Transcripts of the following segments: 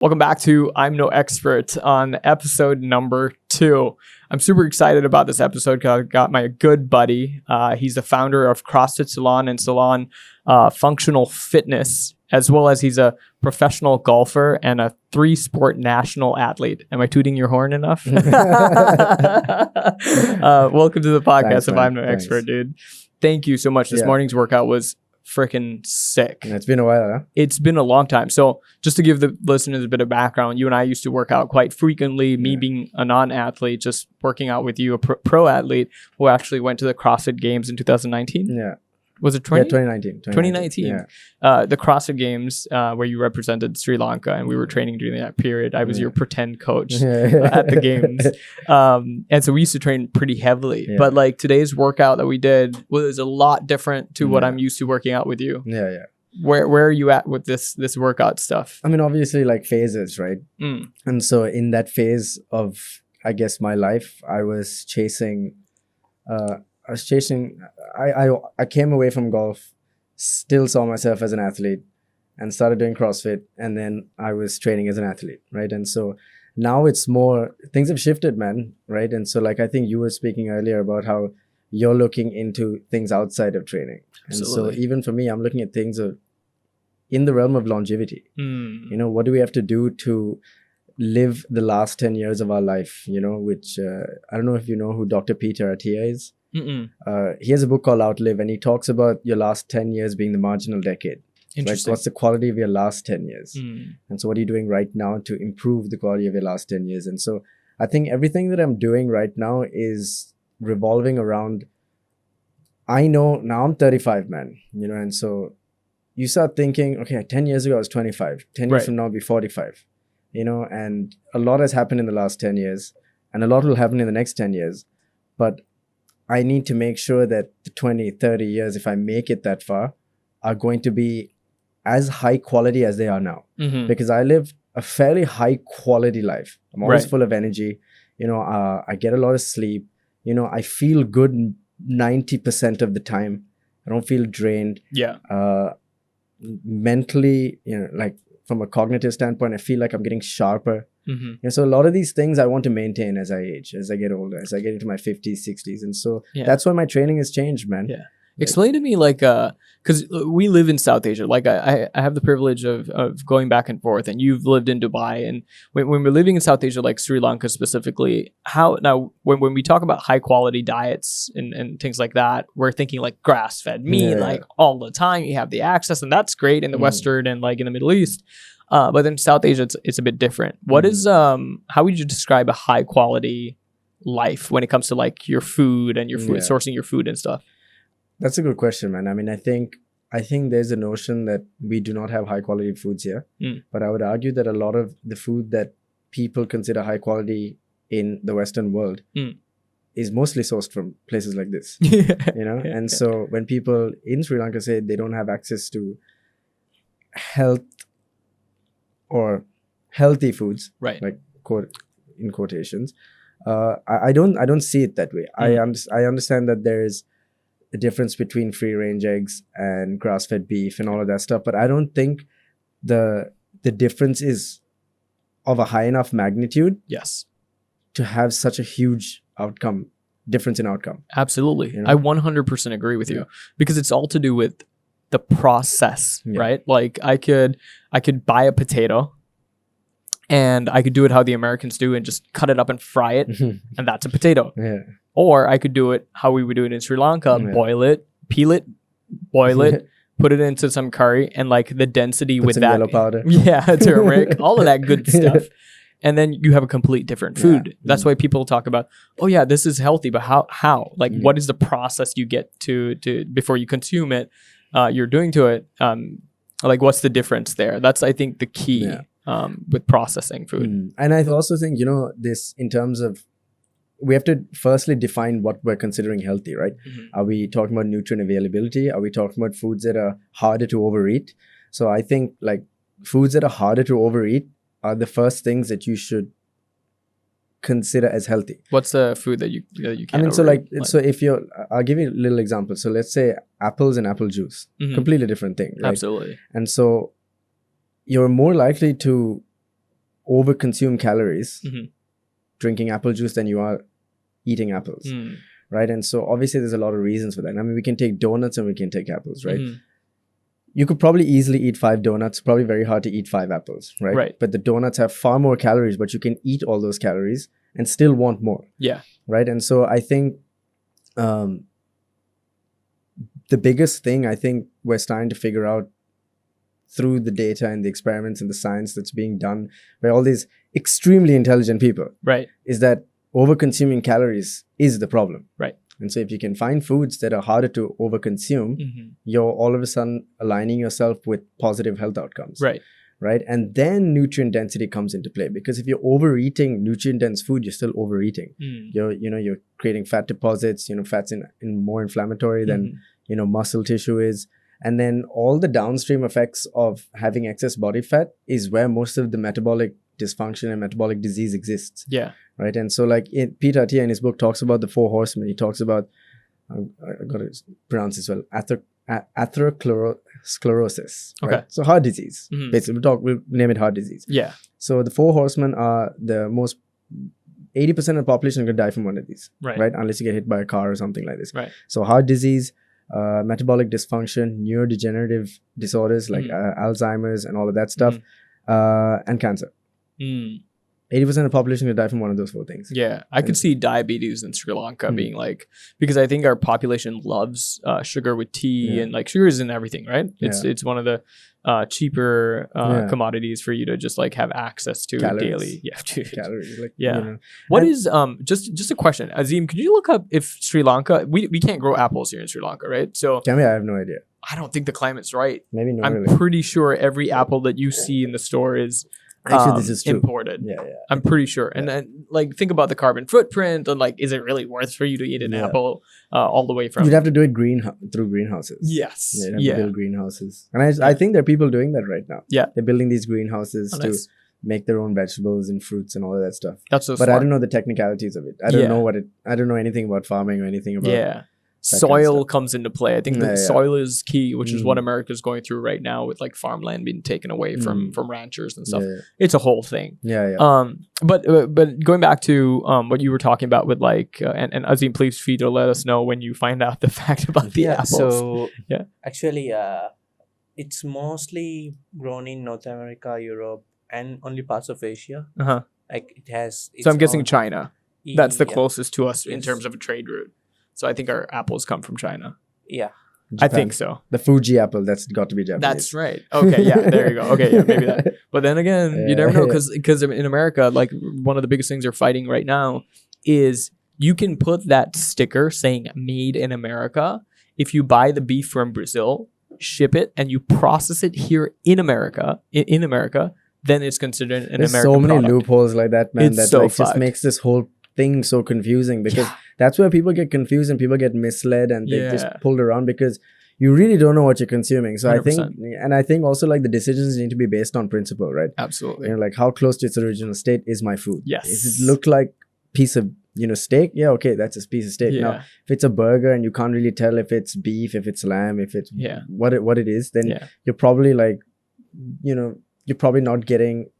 Welcome back to I'm No Expert on episode number 2. I'm super excited about this episode because I've got my good buddy. He's the founder of CrossFit Ceylon and Ceylon Functional Fitness, as well as he's a professional golfer and a 3-sport national athlete. Am I tooting your horn enough? Welcome to the podcast of I'm No Expert, dude. Thank you so much. This morning's workout was freaking sick. And it's been a while, huh? It's been a long time. So just to give the listeners a bit of background, you and I used to work out quite frequently, me being a non-athlete, just working out with you, a pro athlete who actually went to the CrossFit Games in 2019. Yeah. Was it 2019? 2019. Yeah. The CrossFit Games where you represented Sri Lanka and we were training during that period. I was your pretend coach at the games. And so we used to train pretty heavily. Yeah. But like today's workout that we did was a lot different to what I'm used to working out with you. Yeah. Where are you at with this workout stuff? I mean, obviously like phases, right? And so in that phase of, I guess, my life, I was chasing... I came away from golf, still saw myself as an athlete and started doing CrossFit, and then I was training as an athlete, right? And so now it's more, things have shifted, man, right? And so like I think you were speaking earlier about how you're looking into things outside of training. Absolutely. And so even for me, I'm looking at things in the realm of longevity. You know, what do we have to do to live the last 10 years of our life, you know, which I don't know if you know who Dr. Peter Attia is. He has a book called Outlive, and he talks about your last 10 years being the marginal decade. Interesting. Like, what's the quality of your last 10 years? And so what are you doing right now to improve the quality of your last 10 years? And so I think everything that I'm doing right now is revolving around, I know now I'm 35, man, you know, and so you start thinking, okay, 10 years ago I was 25, 10 years from now I'll be 45, you know, and a lot has happened in the last 10 years and a lot will happen in the next 10 years. But I need to make sure that the 20, 30 years, if I make it that far, are going to be as high quality as they are now. Because I live a fairly high quality life. I'm always full of energy. You know, I get a lot of sleep. You know, I feel good 90% of the time. I don't feel drained. Yeah. Mentally, you know, like from a cognitive standpoint, I feel like I'm getting sharper. And so a lot of these things I want to maintain as I age, as I get older, as I get into my 50s, 60s. And so that's why my training has changed, man. Yeah. Explain to me, like, because we live in South Asia. Like, I have the privilege of going back and forth, and you've lived in Dubai. And when we're living in South Asia, like Sri Lanka specifically, when we talk about high quality diets and things like that, we're thinking like grass-fed meat, like all the time. You have the access, and that's great in the Western and like in the Middle East. But in South Asia, it's a bit different. What is how would you describe a high quality life when it comes to like your food and your food sourcing your food and stuff? That's a good question, man. I mean, I think there's a notion that we do not have high quality foods here, but I would argue that a lot of the food that people consider high quality in the Western world is mostly sourced from places like this, you know? And so when people in Sri Lanka say they don't have access to health or healthy foods, like in quotations, I don't see it that way. I understand that there is a difference between free range eggs and grass-fed beef and all of that stuff, but I don't think the difference is of a high enough magnitude to have such a huge difference in outcome. Absolutely. You know? I 100% agree with you, because it's all to do with the process, right? Like I could buy a potato and I could do it how the Americans do and just cut it up and fry it, and that's a potato. Or I could do it how we would do it in Sri Lanka, boil it, peel it, boil it, put it into some curry, and like the density with that yellow powder. Turmeric, all of that good stuff. And then you have a complete different food. That's why people talk about, oh yeah, this is healthy, but how? Like what is the process you get to before you consume it? You're doing to it. Like what's the difference there? That's, I think, the key with processing food. And I also think, you know, this in terms of, we have to firstly define what we're considering healthy, right? Are we talking about nutrient availability? Are we talking about foods that are harder to overeat? So I think like foods that are harder to overeat are the first things that you should consider as healthy. What's the food that you can't I mean, overeat? so if you're, I'll give you a little example. So let's say apples and apple juice, completely different thing, right? Absolutely. And so you're more likely to overconsume calories Mm-hmm. drinking apple juice than you are eating apples, right? And so obviously there's a lot of reasons for that. I mean, we can take donuts and we can take apples, right? Mm-hmm. You could probably easily eat 5 donuts, probably very hard to eat 5 apples, right? Right. But the donuts have far more calories, but you can eat all those calories and still want more. Yeah. Right. And so I think the biggest thing I think we're starting to figure out through the data and the experiments and the science that's being done by all these extremely intelligent people, right, is that over-consuming calories is the problem. Right. And so if you can find foods that are harder to over-consume, you're all of a sudden aligning yourself with positive health outcomes. Right. Right. And then nutrient density comes into play, because if you're overeating nutrient dense food, you're still overeating. You're creating fat deposits, fats in more inflammatory than, muscle tissue is. And then all the downstream effects of having excess body fat is where most of the metabolic dysfunction and metabolic disease exists. Yeah. Right. And so like Peter Attia in his book talks about the 4 horsemen. He talks about, I got to pronounce this well, atherosclerosis. Okay. Right? So heart disease. Basically, we'll name it heart disease. Yeah. So the 4 horsemen are the most, 80% of the population are going to die from one of these. Right. Unless you get hit by a car or something like this. Right. So heart disease, metabolic dysfunction, neurodegenerative disorders like Alzheimer's and all of that stuff, and cancer. 80% of the population will die from one of those 4 things. Yeah. I could see diabetes in Sri Lanka being like, because I think our population loves sugar with tea, and like sugar is in everything, right? It's one of the cheaper commodities for you to just like have access to daily. Yeah. Calories. Like, What is, just a question, Azim, could you look up if Sri Lanka, we can't grow apples here in Sri Lanka, right? So tell me, I have no idea. I don't think the climate's right. Maybe not. I'm pretty sure every apple that you see in the store is actually, this is true. Imported. Yeah. I'm pretty sure. And then, like, think about the carbon footprint, and like, is it really worth for you to eat an apple all the way from? You'd have to do it through greenhouses. Yes. Yeah, you'd have to build greenhouses, and I think there are people doing that right now. Yeah, they're building these greenhouses to make their own vegetables and fruits and all of that stuff. That's so but smart. I don't know the technicalities of it. I don't know I don't know anything about farming or anything about. Soil kind of comes into play. I think the soil is key, which is what America's going through right now with like farmland being taken away from ranchers and stuff. It's a whole thing. But going back to what you were talking about with like and Azim, please feed or let us know when you find out the fact about the apples. So actually, it's mostly grown in North America, Europe, and only parts of Asia. Like it has. So I'm guessing China. That's the closest to us in terms of a trade route. So I think our apples come from China. Yeah. Japan. I think so. The Fuji apple, that's got to be Japanese. That's right. Okay, yeah, there you go. Okay, yeah, maybe that. But then again, you never know, because in America, like one of the biggest things they're fighting right now is you can put that sticker saying "Made in America" if you buy the beef from Brazil, ship it, and you process it here in America. In America, then it's considered an There's American so many product. loopholes like that, man. It's that so like just makes this whole thing so confusing, because that's where people get confused and people get misled and they just pulled around because you really don't know what you're consuming. So 100%. I think also like the decisions need to be based on principle, right? Absolutely. Like how close to its original state is my food? Yes. If it look like piece of steak, okay, that's a piece of steak. Now if it's a burger and you can't really tell if it's beef, if it's lamb, if it's what it is, then you're probably like you're probably not getting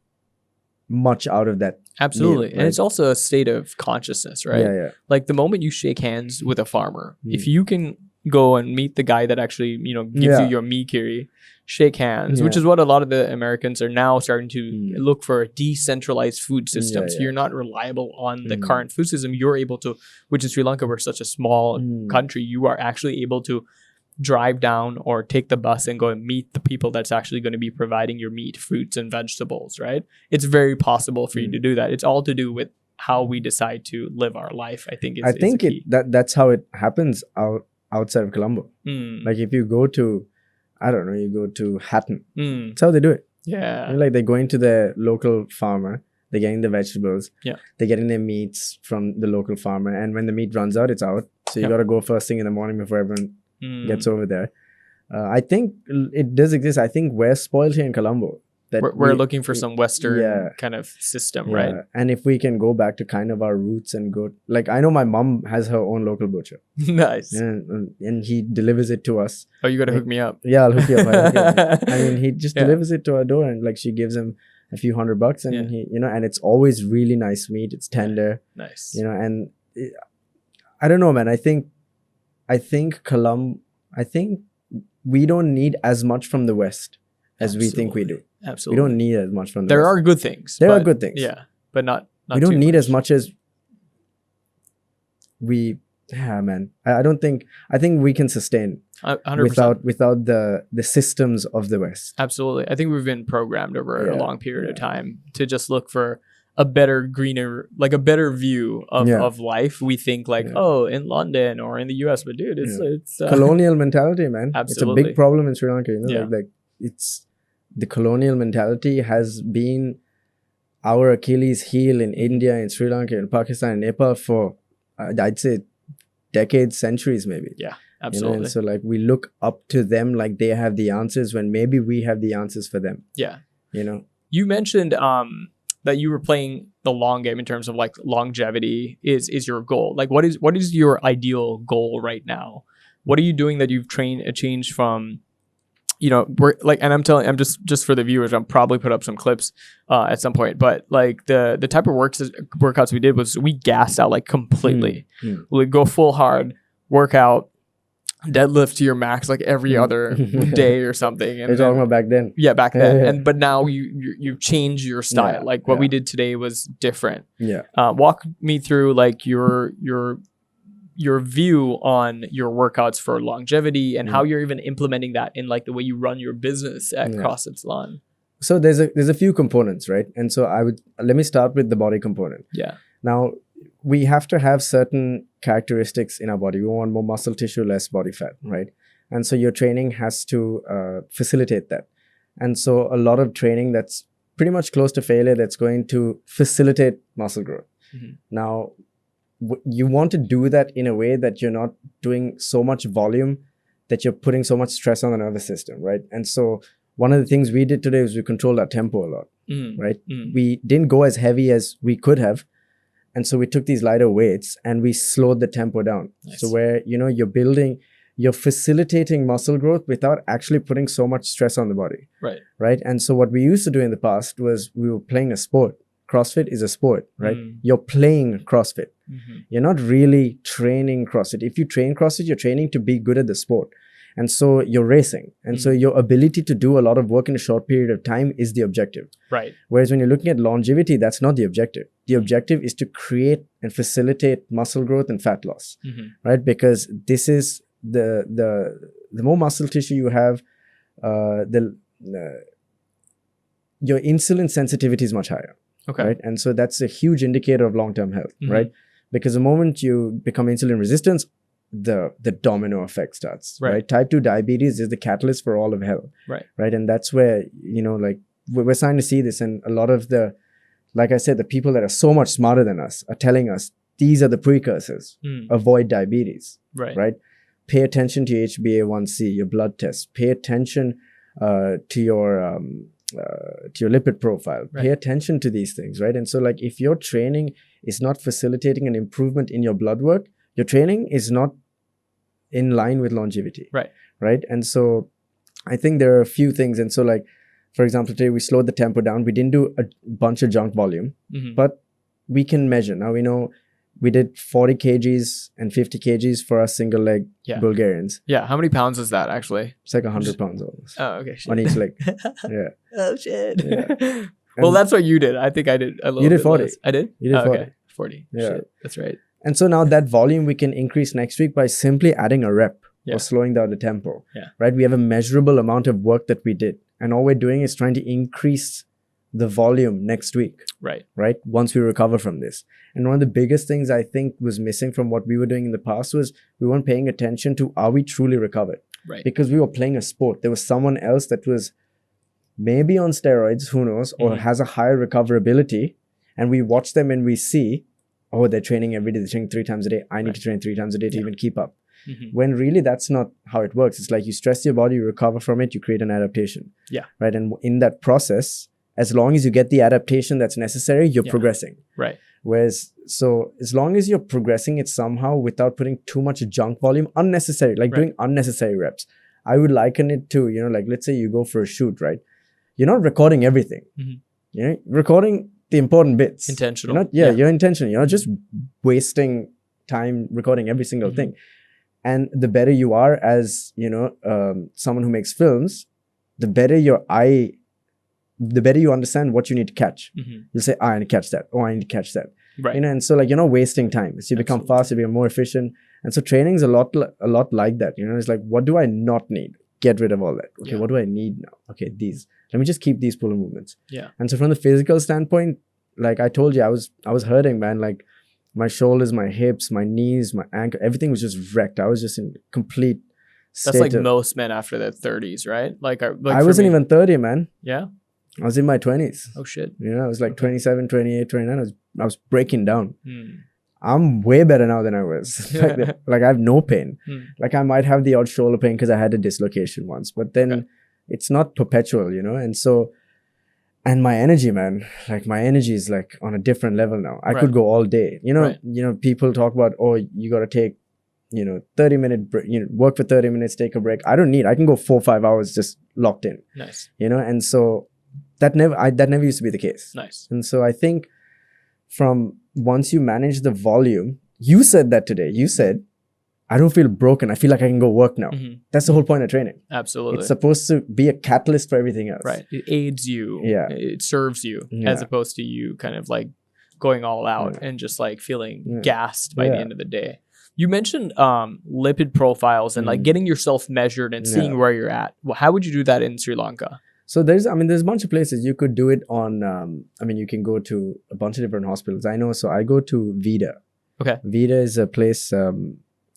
much out of that. Absolutely. meal, right? And it's also a state of consciousness, right? Like the moment you shake hands with a farmer, if you can go and meet the guy that actually gives you your meat, shake hands, which is what a lot of the Americans are now starting to look for, a decentralized food system. So you're not reliable on the current food system. You're able to, which is Sri Lanka, we're such a small country, you are actually able to drive down or take the bus and go and meet the people that's actually going to be providing your meat, fruits, and vegetables, right? It's very possible for you to do that. It's all to do with how we decide to live our life, I think. That's how it happens outside of Colombo. Like if you go to, I don't know, you go to Hatton. That's how they do it. Yeah. Like they're going to their local farmer, they're getting the vegetables, they're getting their meats from the local farmer, and when the meat runs out, it's out. So you got to go first thing in the morning before everyone gets over there. I think it does exist. I think we're spoiled here in Colombo. That we're looking for some Western kind of system, right? And if we can go back to kind of our roots and go, like I know my mom has her own local butcher. Nice. And he delivers it to us. Oh, you got to hook me up. Yeah, I'll hook you up. I mean, he just delivers it to our door, and like she gives him a few $100, and Yeah. he, and it's always really nice meat. It's tender, Nice. and I don't know, man. I think we don't need as much from the West as we think we do. Absolutely. We don't need as much from the There West. are good things. There are but- good things. Yeah, but not We don't too need much. as much as we. Yeah, man. I don't think. I think we can sustain 100%. without the systems of the West. Absolutely. I think we've been programmed over a Yeah, long period of time to just look for a better, greener, like a better view of life. We think like, oh, in London or in the US, but dude, it's Colonial mentality, man. Absolutely. It's a big problem in Sri Lanka. Yeah. Like it's the colonial mentality has been our Achilles heel in India, in Sri Lanka, in Pakistan, and Nepal for I'd say decades, centuries, maybe. Yeah, absolutely. And so like we look up to them like they have the answers when maybe we have the answers for them. Yeah. You mentioned that you were playing the long game in terms of like longevity is your goal. Like what is your ideal goal right now? What are you doing that you've changed from, we're like, and I'm just for the viewers, I'll probably put up some clips at some point, but like the type of workouts we did was we gassed out like completely. We'd go full hard workout, deadlift to your max like every other day or something. And You're talking about back then. Yeah, back then. But now you change your style. Yeah, like what we did today was different. Yeah. Walk me through like your view on your workouts for longevity and how you're even implementing that in like the way you run your business at CrossFit Ceylon. So there's a few components, right? And so let me start with the body component. Yeah. Now we have to have certain characteristics in our body. We want more muscle tissue, less body fat, right? And so your training has to facilitate that. And so a lot of training that's pretty much close to failure, that's going to facilitate muscle growth. Now, you want to do that in a way that you're not doing so much volume that you're putting so much stress on the nervous system, right? And so one of the things we did today was we controlled our tempo a lot, right? We didn't go as heavy as we could have. And so we took these lighter weights and we slowed the tempo down. Nice. So where, you're facilitating muscle growth without actually putting so much stress on the body. Right. And so what we used to do in the past was we were playing a sport. CrossFit is a sport, right? You're playing CrossFit. You're not really training CrossFit. If you train CrossFit, you're training to be good at the sport. And so you're racing. And so your ability to do a lot of work in a short period of time is the objective. Right. Whereas when you're looking at longevity, that's not the objective. The objective is to create and facilitate muscle growth and fat loss, right? Because this is the more muscle tissue you have, your insulin sensitivity is much higher. Okay. Right. And so that's a huge indicator of long-term health, right? Because the moment you become insulin resistant, the domino effect starts, right? Type 2 diabetes is the catalyst for all of health, right? And that's where, like we're starting to see this, and a lot of like I said, the people that are so much smarter than us are telling us these are the precursors. Avoid diabetes, right? Pay attention to your HbA1c, your blood test. Pay attention to your lipid profile. Pay attention to these things, right? And so like if your training is not facilitating an improvement in your blood work, your training is not in line with longevity. Right. And so I think there are a few things. And so like, for example, today we slowed the tempo down. We didn't do a bunch of junk volume, but we can measure. Now we know we did 40 kgs and 50 kgs for our single leg Bulgarians. Yeah. How many pounds is that actually? It's like 100 pounds almost. Oh, okay. Shit. On each leg. Oh, shit. Yeah. Well, that's what you did. I think I did a little bit 40. less. I did? You did 40. Okay. 40. Yeah. Shit. That's right. And so now that volume we can increase next week by simply adding a rep or slowing down the tempo, right? We have a measurable amount of work that we did. And all we're doing is trying to increase the volume next week, right? Once we recover from this. And one of the biggest things I think was missing from what we were doing in the past was we weren't paying attention to, are we truly recovered? Because we were playing a sport. There was someone else that was maybe on steroids, who knows, or has a higher recoverability. And we watch them and we see, oh, they're training every day, they're training 3 times a day. I need to train 3 times a day to even keep up. When really that's not how it works. It's like you stress your body, you recover from it, you create an adaptation. Right. And in that process, as long as you get the adaptation that's necessary, you're progressing. Whereas, so as long as you're progressing it somehow without putting too much junk volume, unnecessary, like doing unnecessary reps. I would liken it to, like let's say you go for a shoot, right? You're not recording everything. recording the important bits. Intentional. You're intentional. You're not just wasting time recording every single thing. And the better you are as, someone who makes films, the better you understand what you need to catch. You'll say, I need to catch that. Oh, I need to catch that. Right. And so you're not wasting time. So you become faster, you become more efficient. And so training is a lot like that. It's like, what do I not need? Get rid of all that. Okay, what do I need now? Okay, these. Let me just keep these pull movements. Yeah. And so from the physical standpoint, like I told you, I was hurting, man. Like my shoulders, my hips, my knees, my ankle, everything was just wrecked. I was just in complete state. That's like most men after their 30s, right? Like I wasn't even 30, man. Yeah. I was in my 20s. Oh shit. I was like 27, 28, 29. I was breaking down. I'm way better now than I was. Like I have no pain. Like I might have the odd shoulder pain because I had a dislocation once, but then it's not perpetual, And so, and my energy, man, like my energy is like on a different level now. I could go all day. People talk about, oh, you got to take, 30-minute break, work for 30 minutes, take a break. I don't need, I can go 4 or 5 hours just locked in. Nice. And so that never used to be the case. Nice. And so I think from once you manage the volume, you said that today. You said, I don't feel broken. I feel like I can go work now. That's the whole point of training. Absolutely. It's supposed to be a catalyst for everything else. Right. It aids you. Yeah. It serves you as opposed to you kind of like going all out and just like feeling gassed by the end of the day. You mentioned lipid profiles and like getting yourself measured and seeing where you're at. Well, how would you do that in Sri Lanka? So there's a bunch of places you could do it on. You can go to a bunch of different hospitals. I know. So I go to Vida. Okay. Vida is a place.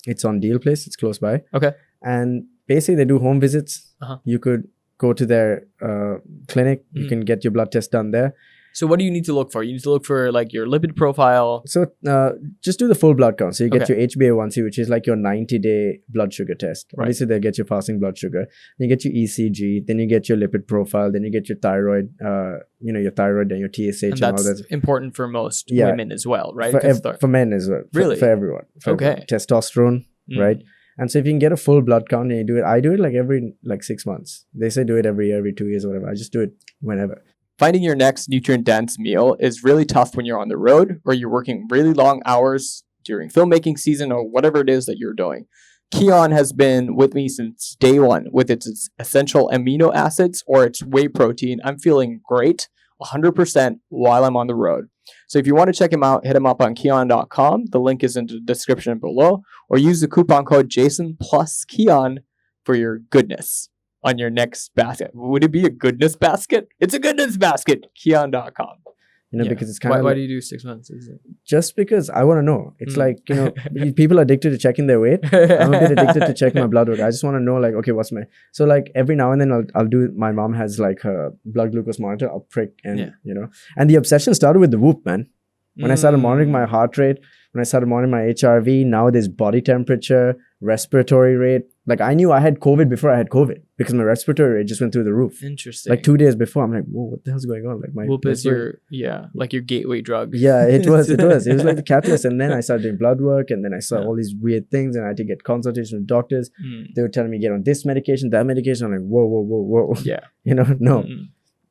It's on Deal Place. It's close by. Okay. And basically they do home visits. You could go to their clinic. You can get your blood test done there. So what do you need to look for? You need to look for like your lipid profile. So just do the full blood count. So you get your HbA1c, which is like your 90-day blood sugar test. Right. Obviously, they'll get your fasting blood sugar. Then you get your ECG. Then you get your lipid profile. Then you get your thyroid, your thyroid and your TSH and all that's that. important for most women as well, right? For men as well. Really? For everyone. Okay. Testosterone, right? And so if you can get a full blood count and you do it, I do it like every 6 months. They say do it every year, every 2 years or whatever. I just do it whenever. Finding your next nutrient-dense meal is really tough when you're on the road or you're working really long hours during filmmaking season or whatever it is that you're doing. KION has been with me since day one with its essential amino acids or its whey protein. I'm feeling great 100% while I'm on the road. So if you want to check him out, hit him up on KION.com. The link is in the description below, or use the coupon code Jason plus KION for your goodness on your next basket. Would it be a goodness basket? It's a goodness basket. KION.com. Because it's kind of... Why do you do 6 months? Is it? Just because I want to know. It's like, people are addicted to checking their weight. I'm a bit addicted to checking my blood work. I just want to know, like, okay, what's my... So, like, every now and then I'll do... My mom has, like, her blood glucose monitor. I'll prick and, And the obsession started with the Whoop, man. When I started monitoring my heart rate, when I started monitoring my HRV, now there's body temperature, respiratory rate. Like, I knew I had COVID before I had COVID because my respiratory rate just went through the roof. Interesting. Like 2 days before, I'm like, whoa, what the hell's going on? Like, my Whoop is your gateway drug. Yeah, it was. It was like the catalyst. And then I started doing blood work, and then I saw all these weird things, and I had to get consultation with doctors. They were telling me get on this medication, that medication. I'm like, whoa. Yeah. No.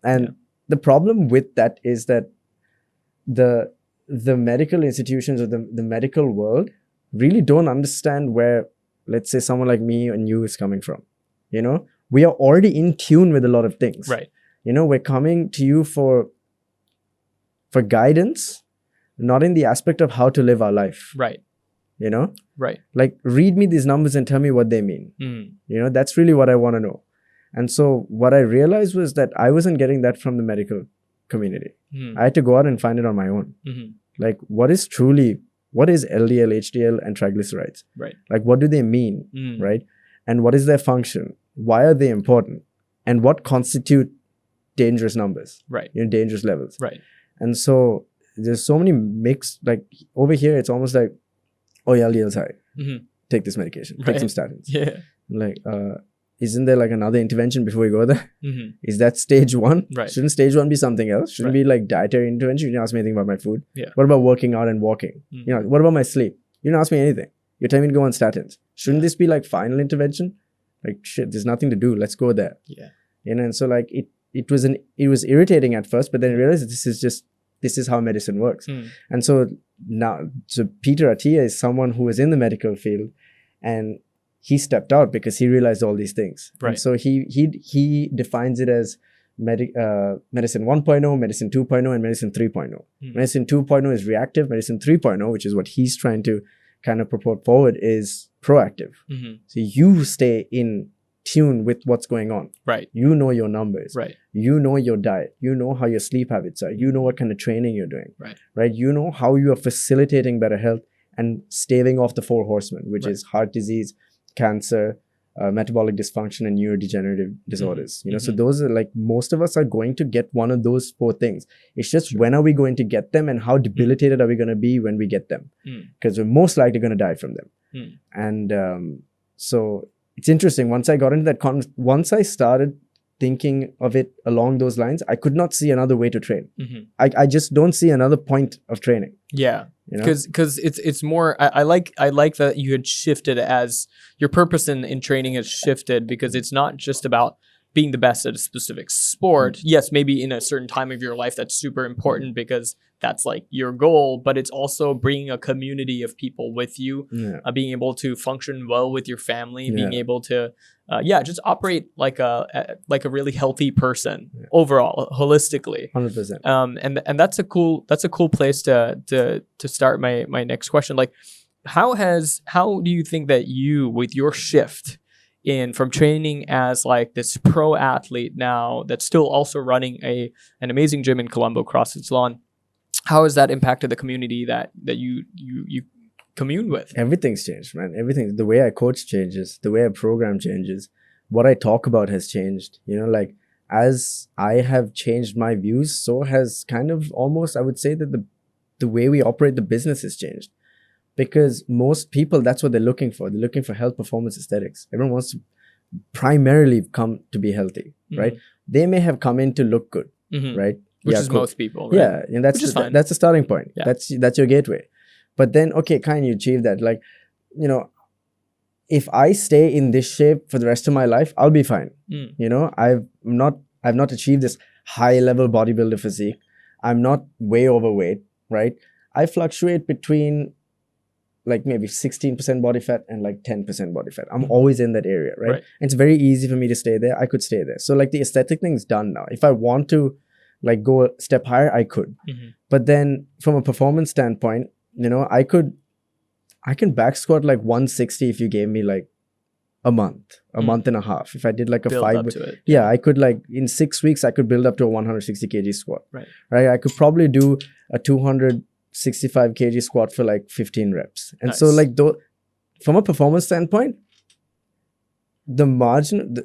And the problem with that is that the medical institutions or the medical world really don't understand where, let's say, someone like me and you is coming from. We are already in tune with a lot of things. Right. We're coming to you for guidance, not in the aspect of how to live our life. Right. Right. Like, read me these numbers and tell me what they mean. That's really what I want to know. And so what I realized was that I wasn't getting that from the medical community. I had to go out and find it on my own. Like, what is LDL, HDL, and triglycerides? Right. Like, what do they mean? Right. And what is their function? Why are they important? And what constitute dangerous numbers? Right. Dangerous levels. Right. And so there's so many mixed, like, over here, it's almost like, oh, your LDL's high. Take this medication. Take some statins. Yeah. Like, isn't there like another intervention before we go there? Is that stage one? Right. Shouldn't stage one be something else? Shouldn't be like dietary intervention? You didn't ask me anything about my food. Yeah. What about working out and walking? What about my sleep? You didn't ask me anything. You're telling me to go on statins. Shouldn't this be like final intervention? Like, shit, there's nothing to do. Let's go there. Yeah. And so like it was irritating at first, but then I realized this is how medicine works. And so Peter Attia is someone who was in the medical field, and he stepped out because he realized all these things. Right. And so he defines it as medicine 1.0, medicine 2.0, and medicine 3.0. Medicine 2.0 is reactive. Medicine 3.0, which is what he's trying to kind of purport forward, is proactive. So you stay in tune with what's going on. Right. You know your numbers. Right. You know your diet. You know how your sleep habits are. You know what kind of training you're doing. Right. Right. You know how you are facilitating better health and staving off the 4 horsemen, which is heart disease, cancer, metabolic dysfunction, and neurodegenerative disorders. You know, so those are like, most of us are going to get one of those 4 things. It's just when are we going to get them, and how debilitated are we going to be when we get them? Because we're most likely going to die from them. And so it's interesting. Once I got into that once I started thinking of it along those lines, I could not see another way to train. I just don't see another point of training. Yeah. You know? Because it's more, I like that you had shifted, as your purpose in training has shifted, because it's not just about being the best at a specific sport. Yes, maybe in a certain time of your life that's super important because that's like your goal, but it's also bringing a community of people with you, being able to function well with your family, being able to just operate like a really healthy person overall, holistically. 100%. And that's a cool place to start my next question. Like, how do you think that you, with your shift from training as like this pro athlete now that's still also running an amazing gym in Colombo, CrossFit Ceylon, how has that impacted the community that you commune with? Everything's changed, man. Everything. The way I coach changes. The way I program changes. What I talk about has changed. You know, like, as I have changed my views, so has kind of almost, I would say that the way we operate the business has changed. Because most people, that's what they're looking for. They're looking for health, performance, aesthetics. Everyone wants to primarily come to be healthy, right? They may have come in to look good, right? Which is most people, right? Yeah, and that's the starting point. Yeah. That's your gateway. But then, okay, can you achieve that? Like, you know, if I stay in this shape for the rest of my life, I'll be fine. You know, I've not achieved this high level bodybuilder physique. I'm not way overweight, right? I fluctuate between like maybe 16% body fat and like 10% body fat. I'm always in that area, right? And it's very easy for me to stay there. I could stay there. So like the aesthetic thing's done now. If I want to like go a step higher, I could. But then from a performance standpoint, you know, I can back squat like 160 if you gave me like a month and a half. If I did like a build 5 up to it. Yeah, I could, like, in 6 weeks I could build up to a 160 kg squat. Right. I could probably do a 265 kg squat for like 15 reps. And so like from a performance standpoint, the margin,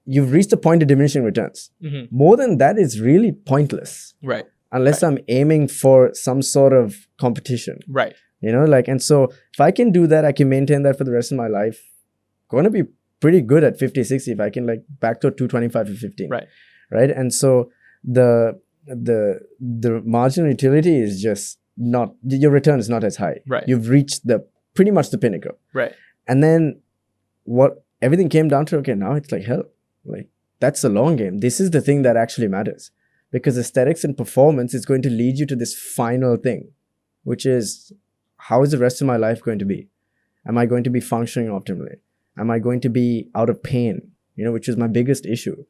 you've reached a point of diminishing returns. More than that is really pointless. Right. Unless I'm aiming for some sort of competition. Right. You know, like, and so if I can do that, I can maintain that for the rest of my life. Going to be pretty good at 50, 60 if I can like back to 225 to 15. Right. And so the marginal utility is just not, your return is not as high. Right. You've reached pretty much the pinnacle. Right. And then everything came down to, okay, now it's like, hell, like, that's the long game. This is the thing that actually matters, because aesthetics and performance is going to lead you to this final thing, which is, how is the rest of my life going to be? Am I going to be functioning optimally? Am I going to be out of pain? You know, which is my biggest issue.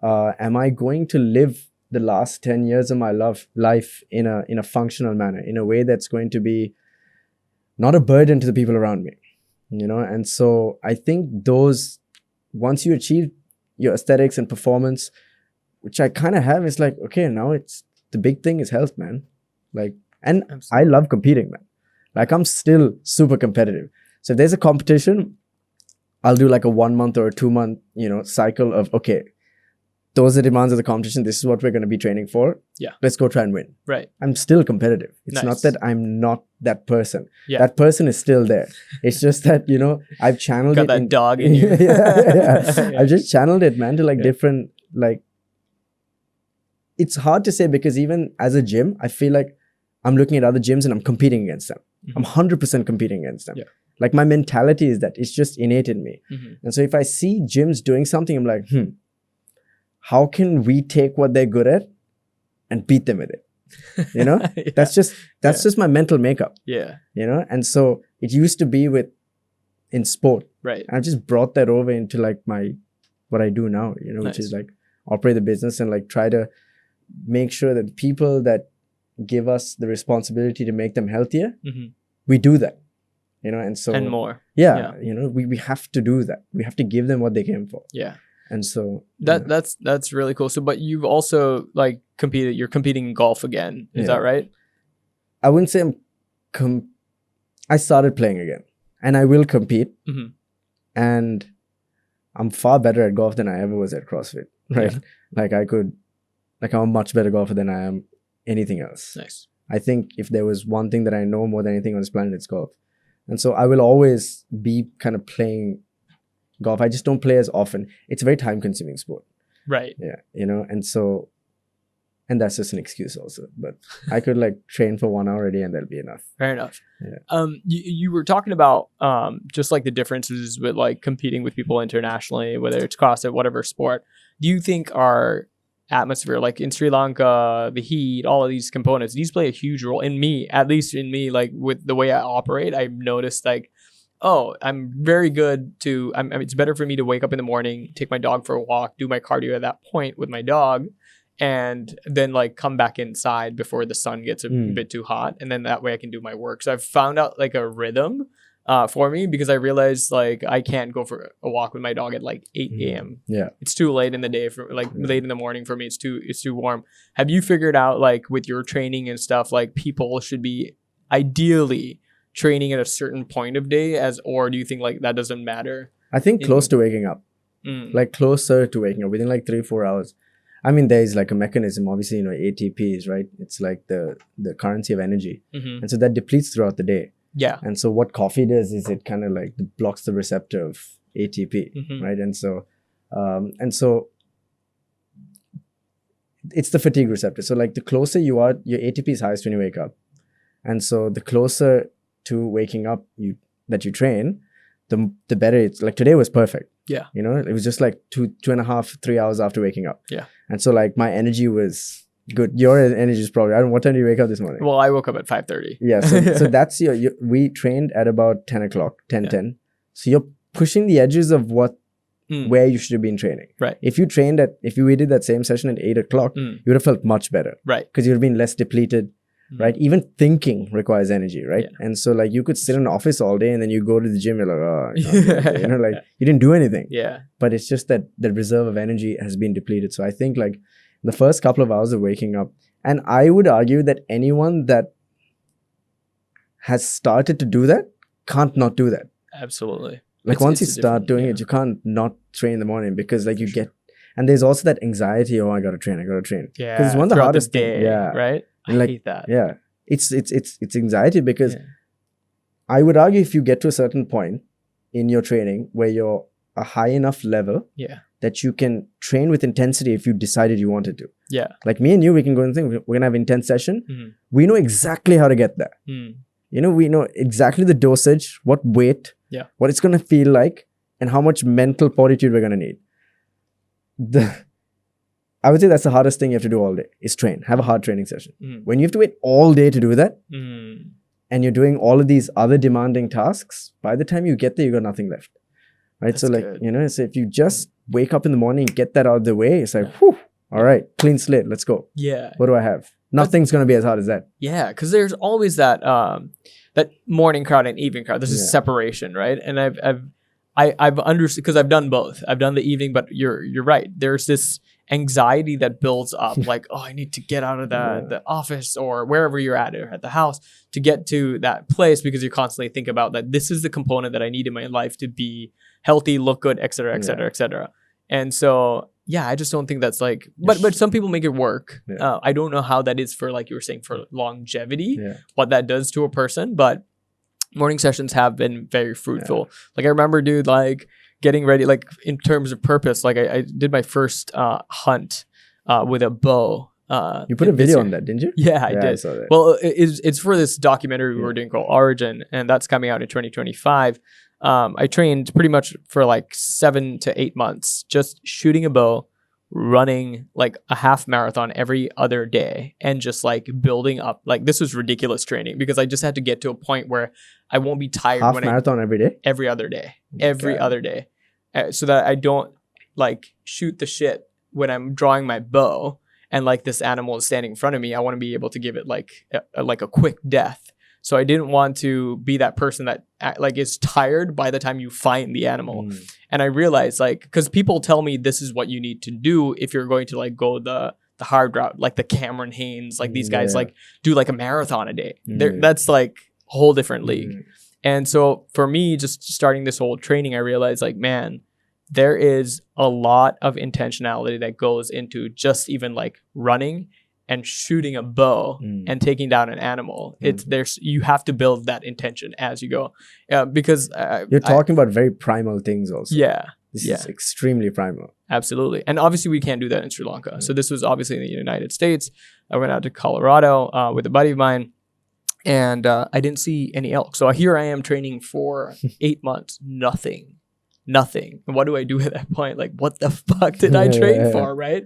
Am I going to live the last 10 years of my life in a functional manner, in a way that's going to be not a burden to the people around me? You know, and so I think once you achieve your aesthetics and performance, which I kind of have, it's like, okay, now the big thing is health, man. Like, and absolutely. I love competing, man. Like, I'm still super competitive. So if there's a competition, I'll do like a 1 month or a 2 month, you know, cycle of, okay, those are the demands of the competition. This is what we're going to be training for. Yeah. Let's go try and win. Right. I'm still competitive. It's not that I'm not that person. Yeah. That person is still there. It's just that, you know, I've channeled it. Got that dog in you. Yeah. I've just channeled it, man, to like different, like, it's hard to say, because even as a gym, I feel like I'm looking at other gyms and I'm competing against them. I'm 100% competing against them. Yeah. Like, my mentality is that it's just innate in me. And so if I see gyms doing something, I'm like, how can we take what they're good at and beat them with it? You know, Yeah. that's just my mental makeup. Yeah. You know, and so it used to be in sport. Right. I just brought that over into like what I do now, you know, which Nice. is like operate the business and like try to make sure that people that give us the responsibility to make them healthier, we do that, you know, and so And more. yeah. You know, we have to do that. We have to give them what they came for. Yeah. And so that's really cool. So, but you've also like you're competing in golf again. Is that right? I wouldn't say I started playing again, and I will compete. And I'm far better at golf than I ever was at CrossFit. Right? Yeah. I'm a much better golfer than I am anything else. Nice. I think if there was one thing that I know more than anything on this planet, it's golf. And so I will always be kind of playing golf. I just don't play as often. It's a very time consuming sport. Right. Yeah. You know, and that's just an excuse also. But I could like train for 1 hour a day and that'll be enough. Fair enough. Yeah. You were talking about just like the differences with like competing with people internationally, whether it's CrossFit, whatever sport. Do you think our atmosphere, like in Sri Lanka, the heat, all of these components, these play a huge role in me, at least in me, like with the way I operate? I've noticed like, oh, I'm very good to, it's better for me to wake up in the morning, take my dog for a walk, do my cardio at that point with my dog, and then like come back inside before the sun gets a bit too hot. And then that way I can do my work. So I've found out like a rhythm for me, because I realized like I can't go for a walk with my dog at like 8 a.m. Yeah. It's too late in the day for like late in the morning for me. It's too warm. Have you figured out like with your training and stuff, like people should be ideally training at a certain point of day or do you think like that doesn't matter? I think close to waking up, like closer to waking up within like 3-4 hours. I mean, there's like a mechanism, obviously, you know, ATPs, right? It's like the currency of energy. And so that depletes throughout the day. Yeah. And so what coffee does is it kind of like blocks the receptor of ATP, right? And so it's the fatigue receptor. So like the closer you are, your ATP is highest when you wake up. And so the closer to waking up that you train, the better it's. Like today was perfect. Yeah. You know, it was just like 2.5, 3 hours after waking up. Yeah. And so like my energy was good. Your energy is probably, I don't know, what time do you wake up this morning? Well, I woke up at 5:30. Yeah. So that's we trained at about 10 o'clock, 10. So you're pushing the edges of where you should have been training. Right. If we did that same session at 8 o'clock, you would have felt much better. Right. Because you would have been less depleted. Right. Even thinking requires energy. Right. Yeah. And so like you could sit in an office all day and then you go to the gym, you're like, oh, you know, like you didn't do anything. Yeah. But it's just that the reserve of energy has been depleted. So I think like the first couple of hours of waking up, and I would argue that anyone that has started to do that can't not do that. Absolutely. Like once you start doing it, you can't not train in the morning, because like you get, and there's also that anxiety, oh, I got to train. Yeah. Because it's one of the hardest day, yeah. Right. I hate that. Yeah. It's anxiety, because I would argue if you get to a certain point in your training where you're a high enough level that you can train with intensity if you decided you wanted to. Yeah. Like me and you, we can go and think, we're going to have intense session. We know exactly how to get there. You know, we know exactly the dosage, what weight, what it's going to feel like, and how much mental fortitude we're going to need. I would say that's the hardest thing you have to do all day, is train. Have a hard training session. When you have to wait all day to do that, and you're doing all of these other demanding tasks, by the time you get there, you got nothing left. Right? That's so like, good. You know, so if you just wake up in the morning, get that out of the way, it's like, whew, all right, clean slate, let's go. Yeah. What do I have? Nothing's going to be as hard as that. Yeah, because there's always that that morning crowd and evening crowd. There's a separation, right? And I've understood, because I've done both. I've done the evening, but you're right. There's this anxiety that builds up, like, oh, I need to get out of the office or wherever you're at, or at the house, to get to that place, because you're constantly thinking about that this is the component that I need in my life to be healthy, look good, et cetera, et cetera, et cetera. And so, yeah, I just don't think that's like, but some people make it work. I don't know how that is for, like you were saying, for longevity, what that does to a person, but morning sessions have been very fruitful. Like I remember, dude, like getting ready, like in terms of purpose, like I did my first hunt with a bow. You put a video on that, didn't you? Yeah, I did. I saw that. Well, it's for this documentary we were doing called Origin, and that's coming out in 2025. I trained pretty much for like 7 to 8 months, just shooting a bow running like a half marathon every other day and just like building up. Like this was ridiculous training because I just had to get to a point where I won't be tired Half marathon every day? Every other day. Every other day. So that I don't like shoot the shit when I'm drawing my bow and like this animal is standing in front of me. I want to be able to give it like a quick death. So I didn't want to be that person that like is tired by the time you find the animal. And I realized like, because people tell me this is what you need to do if you're going to like go the hard route, like the Cameron Haynes, like these guys like do like a marathon a day. That's like a whole different league. And so for me, just starting this whole training, I realized like, man, there is a lot of intentionality that goes into just even like running and shooting a bow and taking down an animal. You have to build that intention as you go, because you're talking about very primal things also. This is extremely primal. Absolutely. And obviously we can't do that in Sri Lanka. So this was obviously in the United States. I went out to Colorado with a buddy of mine, and I didn't see any elk. So here I am training for 8 months, nothing. And what do I do at that point? Like, what the fuck did I train for, right?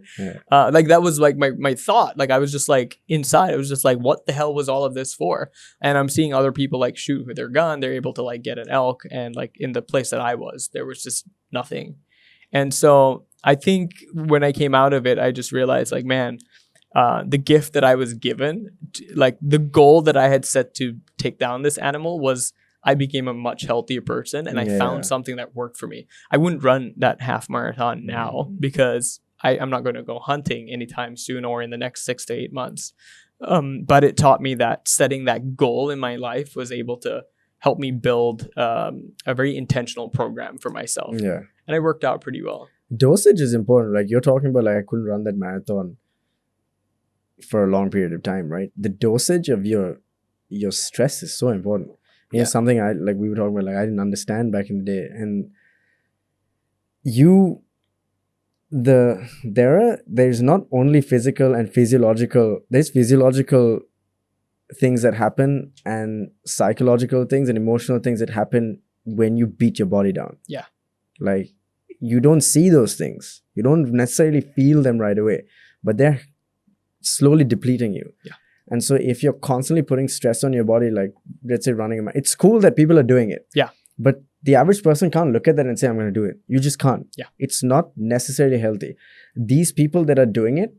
Like that was like my thought. Like I was just like inside, I was just like, what the hell was all of this for? And I'm seeing other people like shoot with their gun. They're able to like get an elk, and like in the place that I was, there was just nothing. And so I think when I came out of it, I just realized like, man, the gift that I was given, like the goal that I had set to take down this animal was I became a much healthier person, and I found something that worked for me. I wouldn't run that half marathon now because I'm not going to go hunting anytime soon or in the next 6 to 8 months. But it taught me that setting that goal in my life was able to help me build a very intentional program for myself. And it worked out pretty well. Dosage is important. Like you're talking about, like I couldn't run that marathon for a long period of time, right? The dosage of your stress is so important. It's something we were talking about, like I didn't understand back in the day. And there's not only physical and physiological, there's physiological things that happen and psychological things and emotional things that happen when you beat your body down. Like you don't see those things. You don't necessarily feel them right away, but they're slowly depleting you. And so if you're constantly putting stress on your body, like let's say running, it's cool that people are doing it. But the average person can't look at that and say, I'm going to do it. You just can't. It's not necessarily healthy. These people that are doing it,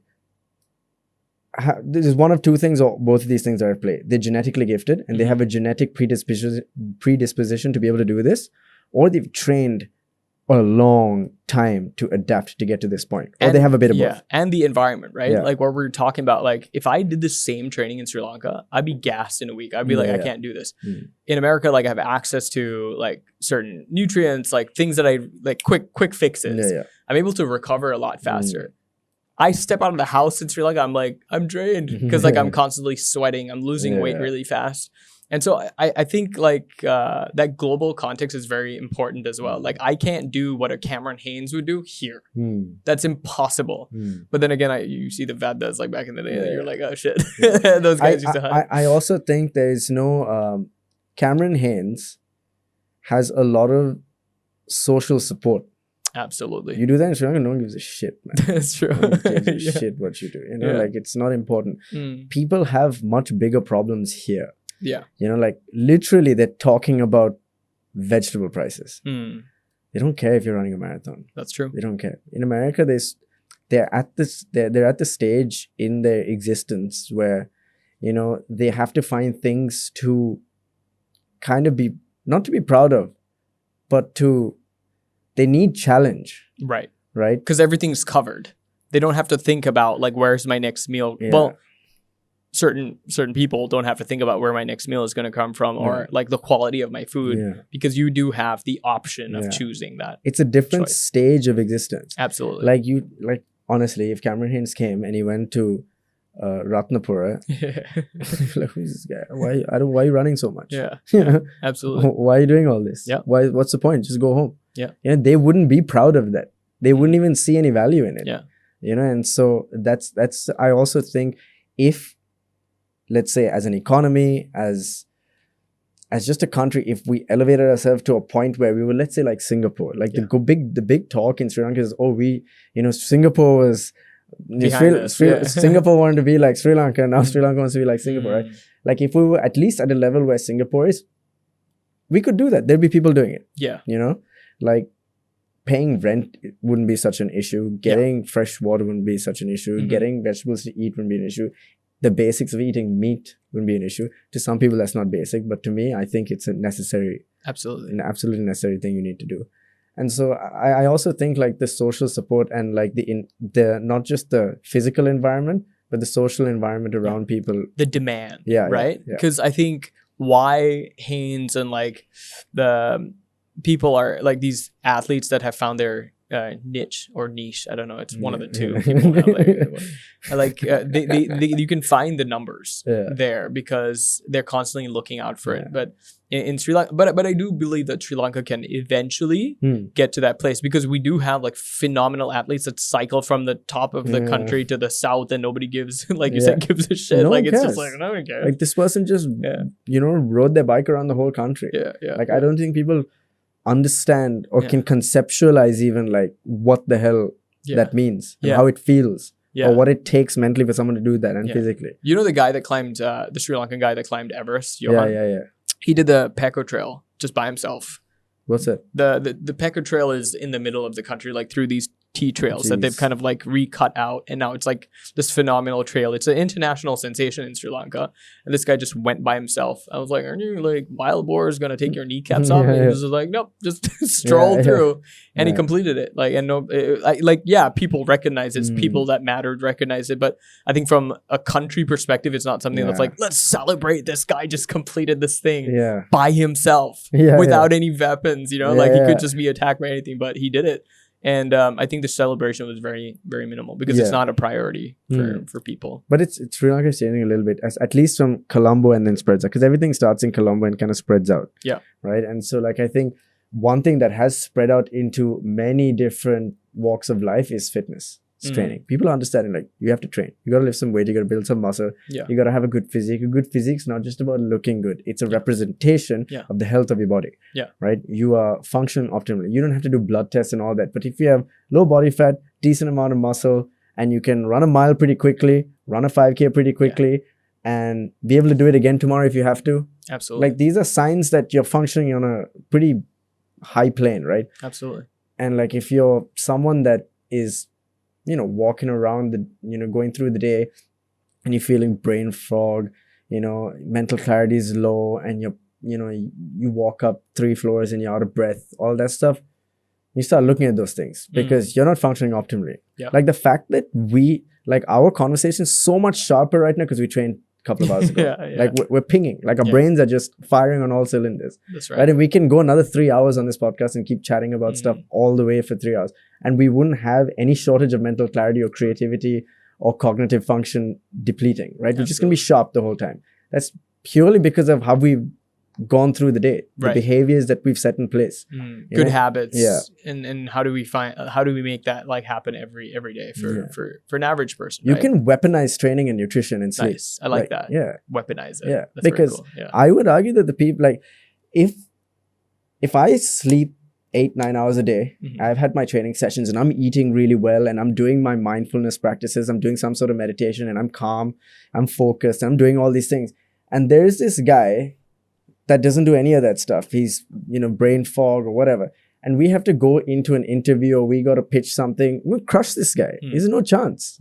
there's one of two things, or both of these things are at play. They're genetically gifted and they have a genetic predisposition to be able to do this, or they've trained a long time to adapt to get to this point, or they have a bit of both. And the environment, right? Like what we're talking about, like if I did the same training in Sri Lanka, I'd be gassed in a week. I'd be like, I can't do this. In America, like I have access to like certain nutrients, like things that I like quick fixes. I'm able to recover a lot faster. I step out of the house in Sri Lanka, I'm like, I'm drained because like I'm constantly sweating. I'm losing weight really fast. And so I think like that global context is very important as well. Like I can't do what a Cameron Haynes would do here. That's impossible. But then again, you see the Vadas like back in the day, and you're like, oh shit, those guys used to hunt. I also think there is no Cameron Haynes has a lot of social support. Absolutely. You do that in Sri Lanka, no one gives a shit, man. That's true. No one gives a shit what you do. You know, like it's not important. People have much bigger problems here. You know, like literally they're talking about vegetable prices. They don't care if you're running a marathon. That's true. They don't care. In America, they're at the stage in their existence where, you know, they have to find things to kind of be, not to be proud of, but they need challenge. Right? Because everything's covered. They don't have to think about like, where's my next meal? Well, certain people don't have to think about where my next meal is going to come from or like the quality of my food because you do have the option of choosing that. It's a different stage of existence. Absolutely. Like honestly, if Cameron Haynes came and he went to Ratnapura, like, who's this guy? Why are you running so much? Absolutely. Why are you doing all this? What's the point? Just go home. You know, they wouldn't be proud of that. They wouldn't even see any value in it. You know, and so that's I also think if, let's say, as an economy, as as just a country, if we elevated ourselves to a point where we were, let's say like Singapore, like the big talk in Sri Lanka is, Singapore was Singapore wanted to be like Sri Lanka, and now Sri Lanka wants to be like Singapore, right? Like if we were at least at a level where Singapore is, we could do that. There'd be people doing it. Yeah. Like paying rent wouldn't be such an issue. Getting fresh water wouldn't be such an issue. Getting vegetables to eat wouldn't be an issue. The basics of eating meat wouldn't be an issue. To some people, that's not basic, but to me, I think it's an absolutely necessary thing you need to do. And so I also think like the social support and like the not just the physical environment, but the social environment around people. The demand, yeah, right? Because I think why Haynes and like the people are like these athletes that have found their niche or niche. I don't know. It's one of the two. You can find the numbers there because they're constantly looking out for it. But in Sri Lanka, but I do believe that Sri Lanka can eventually get to that place because we do have like phenomenal athletes that cycle from the top of the country to the south and nobody gives, like you said, gives a shit. No like one it's cares. just like no one cares. Like this person just rode their bike around the whole country. I don't think people understand or can conceptualize even like what the hell that means and how it feels or what it takes mentally for someone to do that and physically. You know the guy that climbed the Sri Lankan guy that climbed Everest, Johan? Yeah. He did the Peko Trail just by himself. What's that? The Peko Trail is in the middle of the country, like through these tea trails that they've kind of like recut out, and now it's like this phenomenal trail. It's an international sensation in Sri Lanka, and this guy just went by himself. I was like, aren't you like wild boars gonna take your kneecaps off? And he was just like, nope, just stroll through, and he completed it. Like, and people recognize it. People that mattered recognize it, but I think from a country perspective, it's not something that's like, let's celebrate this guy just completed this thing by himself without any weapons. Like he could just be attacked by anything, but he did it. And I think the celebration was very, very minimal because it's not a priority for people. But it's Sri Lanka is changing a little bit, at least from Colombo and then spreads out. Because everything starts in Colombo and kind of spreads out. Yeah. Right? And so like I think one thing that has spread out into many different walks of life is fitness. It's training. People are understanding like you have to train. You got to lift some weight. You got to build some muscle. You got to have a good physique. A good physique is not just about looking good. It's a representation of the health of your body. Right? You are functioning optimally. You don't have to do blood tests and all that. But if you have low body fat, decent amount of muscle, and you can run a mile pretty quickly, run a 5K pretty quickly, and be able to do it again tomorrow if you have to. Absolutely. Like these are signs that you're functioning on a pretty high plane, right? Absolutely. And like if you're someone that is walking around going through the day and you're feeling brain fog, mental clarity is low, and you walk up 3 floors and you're out of breath, all that stuff, you start looking at those things because you're not functioning optimally. Like the fact that our conversation is so much sharper right now because we trained a couple of hours ago. Like we're pinging, like our brains are just firing on all cylinders. That's right. And we can go another 3 hours on this podcast and keep chatting about stuff all the way for 3 hours, and we wouldn't have any shortage of mental clarity or creativity or cognitive function depleting, right? We're just gonna be sharp the whole time. That's purely because of how we've gone through the day, the behaviors that we've set in place, good habits, and how do we make that like happen every day for an average person? You can weaponize training and nutrition and sleep. Nice. I like that. Weaponize it. That's because cool. I would argue that the people like if I sleep 8-9 hours a day, I've had my training sessions and I'm eating really well and I'm doing my mindfulness practices, I'm doing some sort of meditation and I'm calm, I'm focused, I'm doing all these things, and there's this guy that doesn't do any of that stuff. He's, brain fog or whatever. And we have to go into an interview or we got to pitch something. We'll crush this guy. There's no chance.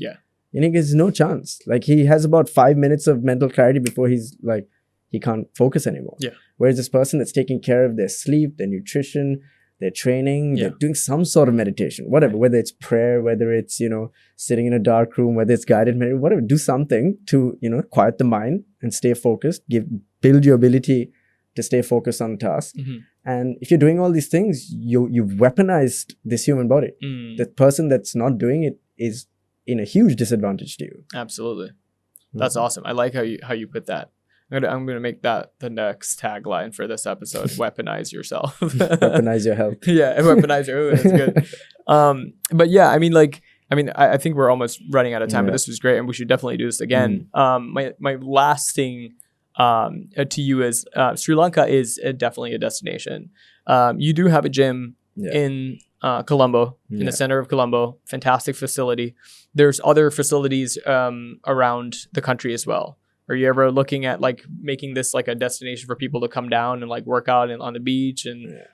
There's no chance. Like he has about 5 minutes of mental clarity before he's like, he can't focus anymore. Whereas this person that's taking care of their sleep, their nutrition, their training, they're doing some sort of meditation, whatever, whether it's prayer, whether it's, sitting in a dark room, whether it's guided meditation, whatever, do something to, quiet the mind and stay focused, build your ability to stay focused on the task. And if you're doing all these things, you've weaponized this human body. The person that's not doing it is in a huge disadvantage to you. Absolutely. That's awesome. I like how you put that. I'm gonna make that the next tagline for this episode. Weaponize yourself. Weaponize your health. Weaponize your. That's good. But yeah, I think we're almost running out of time, but this was great, and we should definitely do this again. My last thing to you is Sri Lanka is definitely a destination. You do have a gym in Colombo, in the center of Colombo. Fantastic facility. There's other facilities around the country as well. Are you ever looking at like making this like a destination for people to come down and like work out on the beach?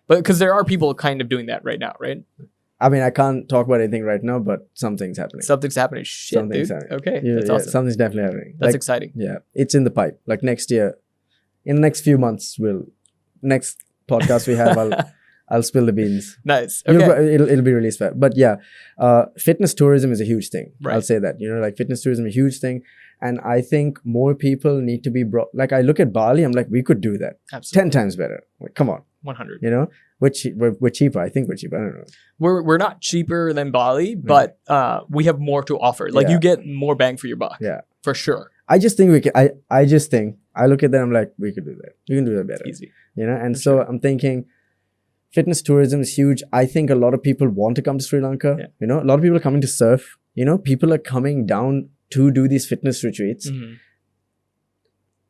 But because there are people kind of doing that right now, right? I mean, I can't talk about anything right now, but something's happening. Something's happening. Shit, Something's dude. happening. Okay, that's awesome. Something's definitely happening. That's exciting. Yeah, it's in the pipe. Like next year, in the next few months, next podcast we have, I'll spill the beans. Nice. Okay. It'll be released. But yeah, fitness tourism is a huge thing. Right. I'll say that. Like fitness tourism is a huge thing. And I think more people need to be brought. Like I look at Bali, I'm like, we could do that. Absolutely. 10 times better. Like, come on. 100. We're cheaper. I think we're cheaper. I don't know. We're not cheaper than Bali, but we have more to offer. Like you get more bang for your buck. Yeah. For sure. I just think we can. I look at that. I'm like, we could do that. We can do that better. Easy. And so I'm thinking, fitness tourism is huge. I think a lot of people want to come to Sri Lanka. Yeah. A lot of people are coming to surf. People are coming down to do these fitness retreats. Mm-hmm.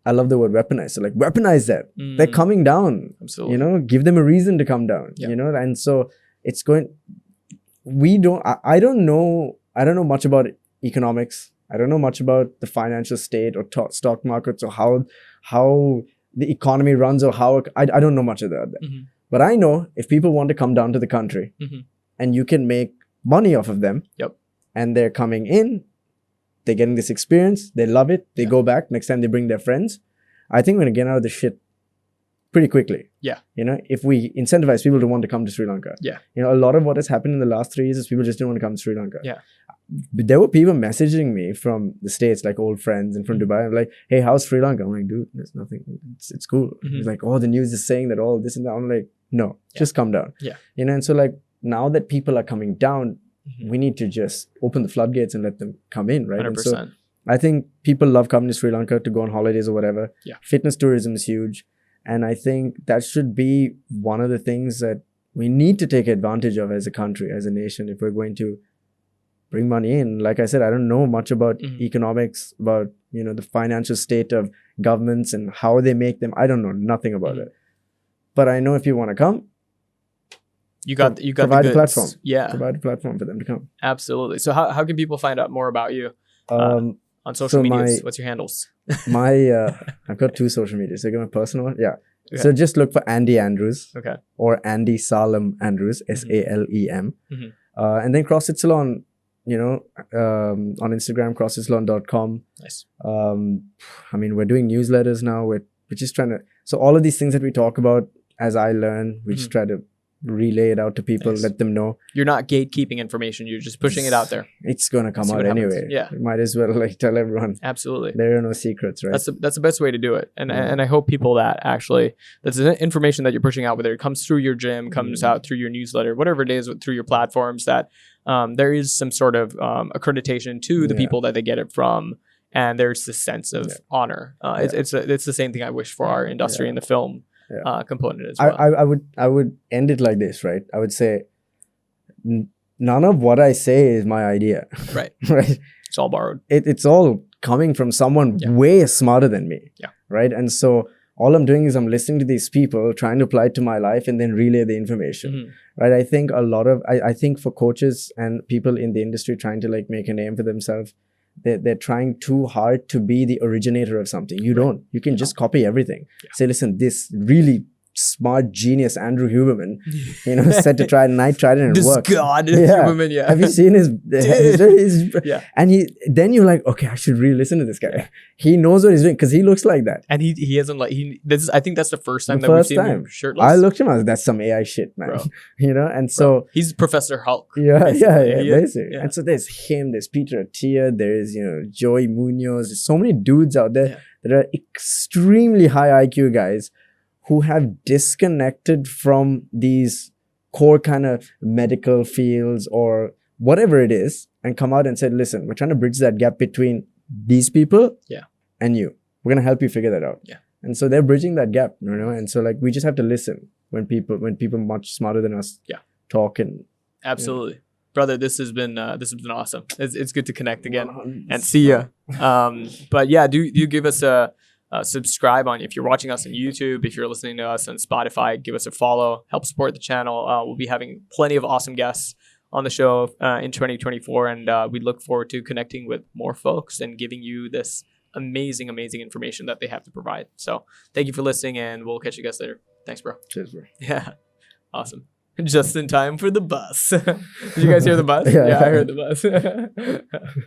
I love the word weaponize. So like weaponize that. They're coming down. Absolutely. Give them a reason to come down. Yeah. And so it's going. I don't know much about economics. I don't know much about the financial state or stock markets or how the economy runs or how I don't know much of that. Mm-hmm. But I know if people want to come down to the country and you can make money off of them, and they're coming in, they're getting this experience, they love it, they go back, next time they bring their friends, I think we're going to get out of this shit pretty quickly. Yeah. If we incentivize people to want to come to Sri Lanka. Yeah. A lot of what has happened in the last 3 years is people just didn't want to come to Sri Lanka. Yeah. But there were people messaging me from the States, like old friends, and from Dubai. I'm like, hey, how's Sri Lanka? I'm like, dude, there's nothing. It's cool. He's like, oh, the news is saying that all this and that. I'm like, no, just come down. Yeah. And so like now that people are coming down, we need to just open the floodgates and let them come in, right? 100%. And so I think people love coming to Sri Lanka to go on holidays or whatever. Yeah. Fitness tourism is huge. And I think that should be one of the things that we need to take advantage of as a country, as a nation, if we're going to bring money in. Like I said, I don't know much about economics, about, the financial state of governments and how they make them. I don't know nothing about it. But I know if you want to come, you got provide the a platform. Yeah. Provide a platform for them to come. Absolutely. So how can people find out more about you on social media? What's your handles? I've got 2 social medias. So I got my personal one. Yeah. Okay. So just look for Andy Andrews. Okay. Or Andy Salem Andrews, Salem. And then CrossFit Ceylon, on Instagram, CrossFitCeylon.com. Nice. We're doing newsletters now. We're just trying to. So all of these things that we talk about, as I learn, we just try to relay it out to people, let them know. You're not gatekeeping information. You're just pushing it out there. It's going to come out anyway. Yeah. You might as well tell everyone. Absolutely. There are no secrets, right? That's the best way to do it. And I hope people that actually, that's the information that you're pushing out, whether it comes through your gym, comes out through your newsletter, whatever it is, through your platforms, that there is some sort of accreditation to the people that they get it from. And there's this sense of honor. It's the same thing I wish for our industry in the film component as well. I would end it like this, right? I would say none of what I say is my idea. Right. Right. It's all borrowed. It's all coming from someone way smarter than me. Yeah. Right. And so all I'm doing is I'm listening to these people, trying to apply it to my life, and then relay the information. Right. I think I think for coaches and people in the industry trying to like make a name for themselves, they're trying too hard to be the originator of something. You don't. You can just copy everything. Say, listen, this really smart genius Andrew Huberman, said to try it, and I tried it and it worked. This god Huberman, Have you seen his and then you're like, okay, I should really listen to this guy. He knows what he's doing because he looks like that. And he hasn't I think that's the first time we've seen him shirtless. I looked at him, I was like, that's some AI shit, man. Bro. And so he's Professor Hulk. Basically. And so there's him, there's Peter Attia, there's Joey Munoz, there's so many dudes out there that are extremely high IQ guys who have disconnected from these core kind of medical fields or whatever it is, and come out and said, listen, we're trying to bridge that gap between these people and you. We're going to help you figure that out. Yeah. And so they're bridging that gap, and so like we just have to listen when people much smarter than us talk. And absolutely. Brother, this has been awesome. It's good to connect again and see you. But yeah, do give us subscribe on, if you're watching us on YouTube, if you're listening to us on Spotify, give us a follow, help support the channel. We'll be having plenty of awesome guests on the show in 2024, and we look forward to connecting with more folks and giving you this amazing information that they have to provide. So thank you for listening, and we'll catch you guys later. Thanks, bro. Cheers, bro. Yeah, awesome. Just in time for the bus. Did you guys hear the bus? Yeah, I heard the bus.